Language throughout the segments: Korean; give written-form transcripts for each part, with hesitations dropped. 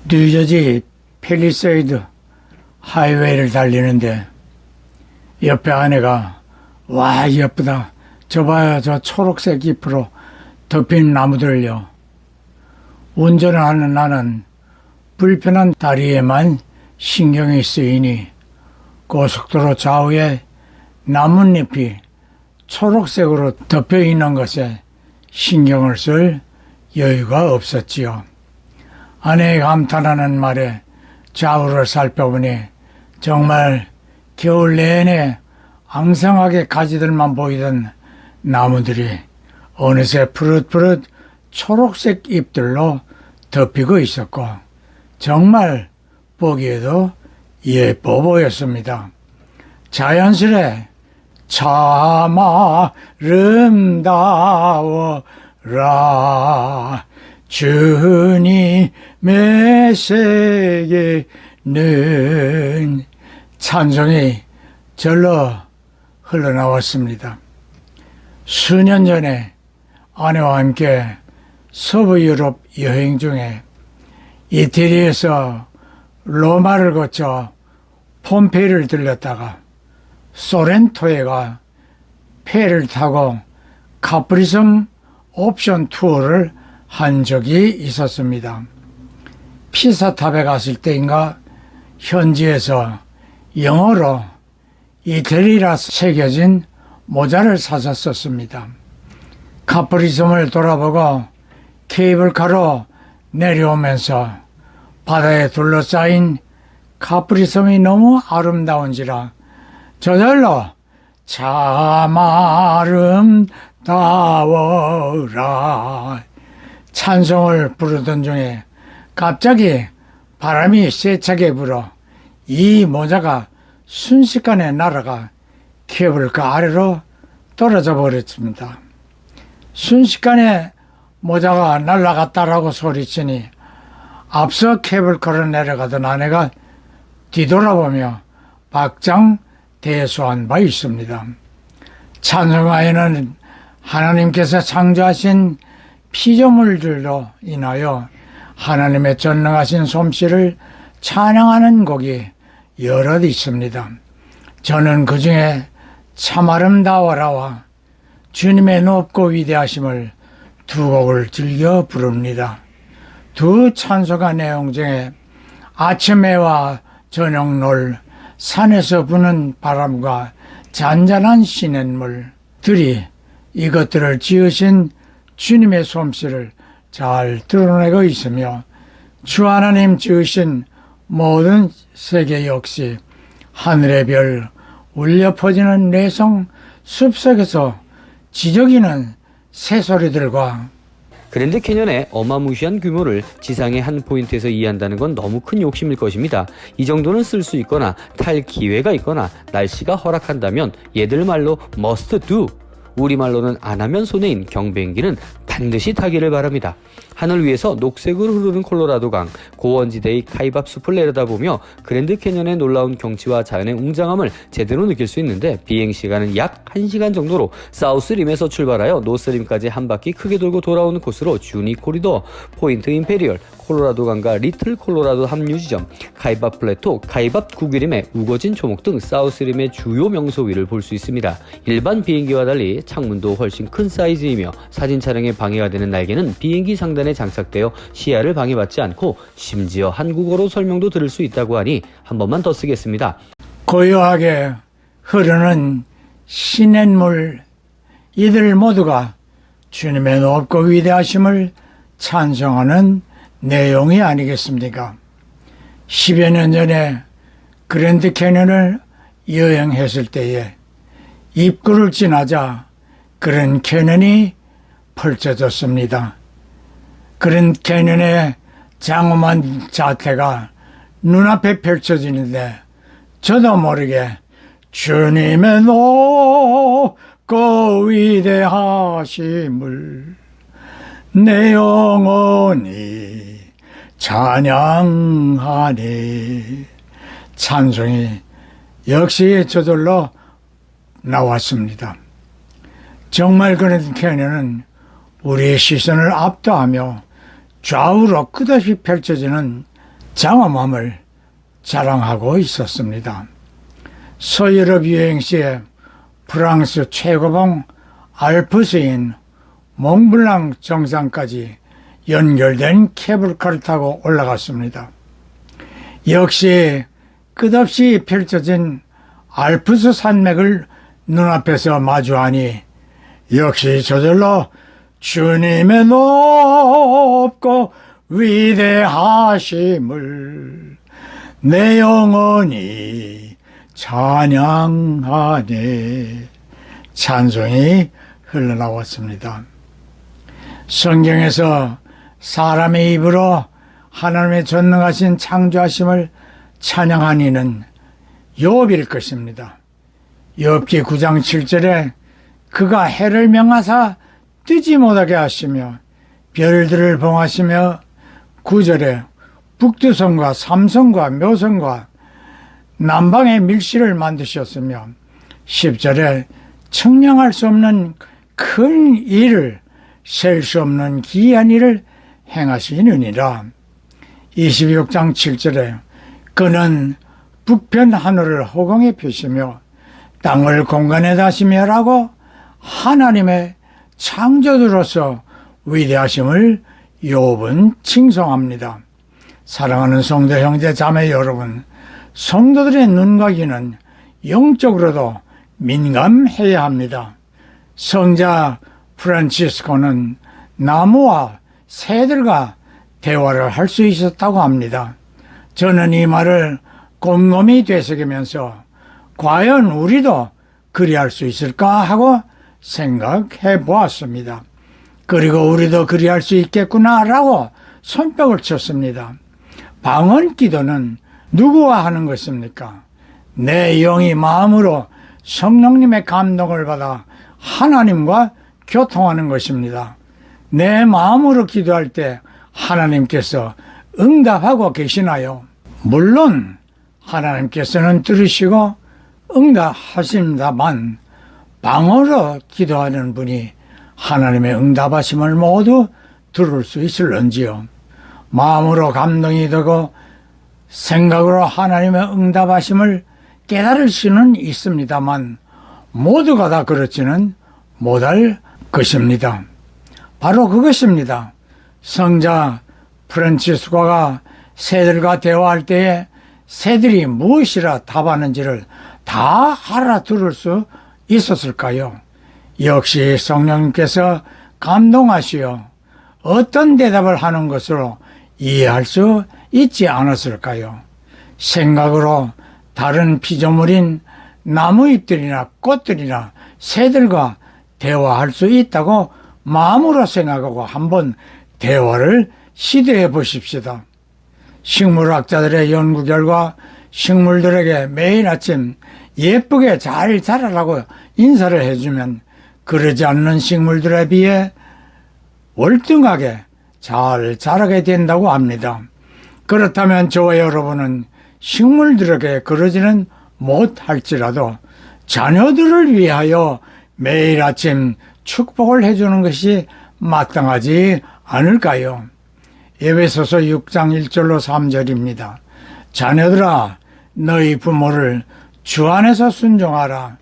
뉴저지 팰리세이드 하이웨이를 달리는데 옆에 아내가 와 예쁘다 저봐요 저 초록색 잎으로 덮인 나무들요. 운전을 하는 나는 불편한 다리에만 신경이 쓰이니 고속도로 좌우에 나뭇잎이 초록색으로 덮여 있는 것에 신경을 쓸 여유가 없었지요. 아내의 감탄하는 말에 좌우를 살펴보니 정말 겨울 내내 앙상하게 가지들만 보이던 나무들이 어느새 푸릇푸릇 초록색 잎들로 덮이고 있었고 정말 보기에도 예뻐 보였습니다. 자연스레 참 아름다워라 주님의 세계는 찬송이 절로 흘러나왔습니다. 수년 전에 아내와 함께 서부 유럽 여행 중에 이태리에서 로마를 거쳐 폼페이를 들렸다가 소렌토에 가 배를 타고 카프리섬 옵션 투어를 한 적이 있었습니다. 피사탑에 갔을 때인가 현지에서 영어로 이태리라 새겨진 모자를 사서 썼습니다. 카프리섬을 돌아보고 케이블카로 내려오면서 바다에 둘러싸인 카프리섬이 너무 아름다운지라 저절로 참 아름다워라 찬송을 부르던 중에 갑자기 바람이 세차게 불어 이 모자가 순식간에 날아가 케이블카 아래로 떨어져 버렸습니다. 순식간에 모자가 날아갔다라고 소리치니 앞서 케이블카로 내려가던 아내가 뒤돌아보며 박장대소한 바 있습니다. 찬송가에는 하나님께서 창조하신 피조물들로 인하여 하나님의 전능하신 솜씨를 찬양하는 곡이 여럿 있습니다. 저는 그 중에 참 아름다워라와 주님의 높고 위대하심을 두 곡을 즐겨 부릅니다. 두 찬송가 내용 중에 아침해와 저녁놀, 산에서 부는 바람과 잔잔한 시냇물들이 이것들을 지으신 주님의 솜씨를 잘 드러내고 있으며 주 하나님 지으신 모든 세계 역시 하늘의 별 울려 퍼지는 내성 숲속에서 지저귀는 새소리들과 그랜드 캐년의 어마무시한 규모를 지상의 한 포인트에서 이해한다는 건 너무 큰 욕심일 것입니다. 이 정도는 쓸 수 있거나 탈 기회가 있거나 날씨가 허락한다면 얘들 말로 must do, 우리말로는 안 하면 손해인 경비행기는 반드시 타기를 바랍니다. 하늘 위에서 녹색으로 흐르는 콜로라도강, 고원지대의 카이밥 숲을 내려다보며 그랜드 캐년의 놀라운 경치와 자연의 웅장함을 제대로 느낄 수 있는데 비행시간은 약 1시간 정도로 사우스림에서 출발하여 노스림까지 한 바퀴 크게 돌고 돌아오는 코스로 주니 코리도, 포인트 임페리얼, 콜로라도강과 리틀 콜로라도 합류 지점, 카이밥 플래토, 카이밥 구기림의 우거진 초목 등 사우스림의 주요 명소 위를 볼 수 있습니다. 일반 비행기와 달리 창문도 훨씬 큰 사이즈이며 사진 촬영에 방해가 되는 날개는 비행기 상단에 장착되어 시야를 방해받지 않고 심지어 한국어로 설명도 들을 수 있다고 하니 한 번만 더 쓰겠습니다. 고요하게 흐르는 시냇물 이들 모두가 주님의 높고 위대하심을 찬송하는 내용이 아니겠습니까? 10여 년 전에 그랜드 캐년을 여행했을 때에 입구를 지나자 그랜드 캐년이 펼쳐졌습니다. 그랜드 캐년의 장엄한 자태가 눈앞에 펼쳐지는데 저도 모르게 주님의 높고 위대하심을 내 영혼이 찬양하네 찬송이 역시 저절로 나왔습니다. 정말 그랜드 캐년은 우리의 시선을 압도하며 좌우로 끝없이 펼쳐지는 장엄함을 자랑하고 있었습니다. 서유럽 유행 시에 프랑스 최고봉 알프스인 몽블랑 정상까지 연결된 케이블카를 타고 올라갔습니다. 역시 끝없이 펼쳐진 알프스 산맥을 눈앞에서 마주하니 역시 저절로 주님의 높고 위대하심을 내 영혼이 찬양하네. 찬송이 흘러나왔습니다. 성경에서 사람의 입으로 하나님의 전능하신 창조하심을 찬양한 이는 욥일 것입니다. 욥기 9장 7절에 그가 해를 명하사 뜨지 못하게 하시며 별들을 봉하시며 9절에 북두성과 삼성과 묘성과 남방의 밀실을 만드셨으며 10절에 측량할 수 없는 큰 일을 셀 수 없는 기이한 일을 행하시느니라. 26장 7절에 그는 북편 하늘을 허공에 펴시며 땅을 공간에 다시며라고 하나님의 창조주로서 위대하심을 욥은 칭송합니다. 사랑하는 성도 형제 자매 여러분, 성도들의 눈과 귀는 영적으로도 민감해야 합니다. 성자 프란치스코는 나무와 새들과 대화를 할 수 있었다고 합니다. 저는 이 말을 곰곰이 되새기면서 과연 우리도 그리할 수 있을까 하고 생각해 보았습니다. 그리고 우리도 그리할 수 있겠구나라고 손뼉을 쳤습니다. 방언 기도는 누구와 하는 것입니까? 내 영이 마음으로 성령님의 감동을 받아 하나님과 교통하는 것입니다. 내 마음으로 기도할 때 하나님께서 응답하고 계시나요? 물론 하나님께서는 들으시고 응답하십니다만 방언으로 기도하는 분이 하나님의 응답하심을 모두 들을 수 있을런지요? 마음으로 감동이 되고 생각으로 하나님의 응답하심을 깨달을 수는 있습니다만 모두가 다 그렇지는 못할 것입니다. 바로 그것입니다. 성자 프란치스코가 새들과 대화할 때에 새들이 무엇이라 답하는지를 다 알아들을 수 있었을까요? 역시 성령님께서 감동하시어 어떤 대답을 하는 것으로 이해할 수 있지 않았을까요? 생각으로 다른 피조물인 나무잎들이나 꽃들이나 새들과 대화할 수 있다고 마음으로 생각하고 한번 대화를 시도해 보십시다. 식물학자들의 연구 결과 식물들에게 매일 아침 예쁘게 잘 자라라고 인사를 해주면 그러지 않는 식물들에 비해 월등하게 잘 자라게 된다고 합니다. 그렇다면 저와 여러분은 식물들에게 그러지는 못할지라도 자녀들을 위하여 매일 아침 축복을 해주는 것이 마땅하지 않을까요? 에베소서 6장 1절로 3절입니다. 자녀들아 너희 부모를 주 안에서 순종하라.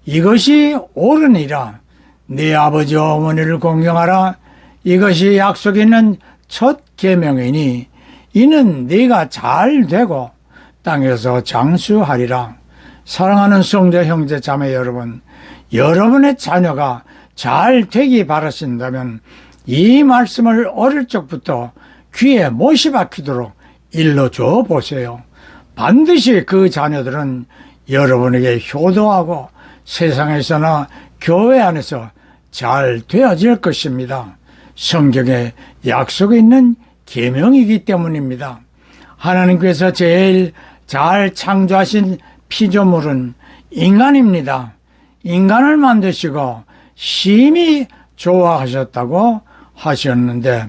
이것이 옳으니라. 네 아버지와 어머니를 공경하라. 이것이 약속 있는 첫 계명이니 이는 네가 잘 되고 땅에서 장수하리라. 사랑하는 성도 형제 자매 여러분, 여러분의 자녀가 잘 되기 바라신다면 이 말씀을 어릴 적부터 귀에 못이 박히도록 일러줘 보세요. 반드시 그 자녀들은 여러분에게 효도하고 세상에서나 교회 안에서 잘 되어질 것입니다. 성경에 약속이 있는 계명이기 때문입니다. 하나님께서 제일 잘 창조하신 피조물은 인간입니다. 인간을 만드시고 심히 좋아하셨다고 하셨는데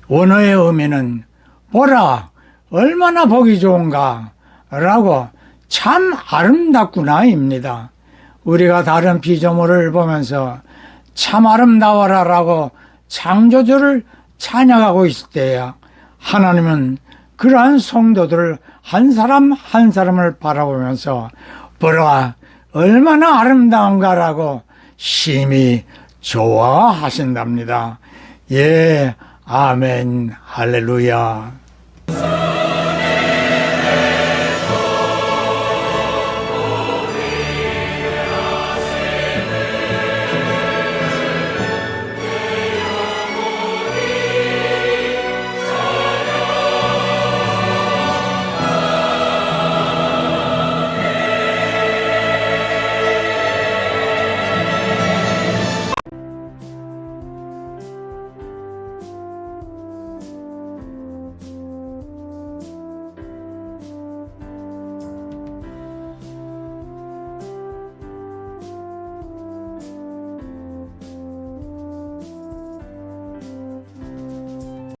원어의 의미는 보라 얼마나 보기 좋은가 라고 참 아름답구나 입니다. 우리가 다른 피조물을 보면서 참 아름다워라 라고 창조주를 찬양하고 있을 때야 하나님은 그러한 성도들 한 사람 한 사람을 바라보면서 보라 얼마나 아름다운가라고 심히 좋아하신답니다. 예, 아멘, 할렐루야.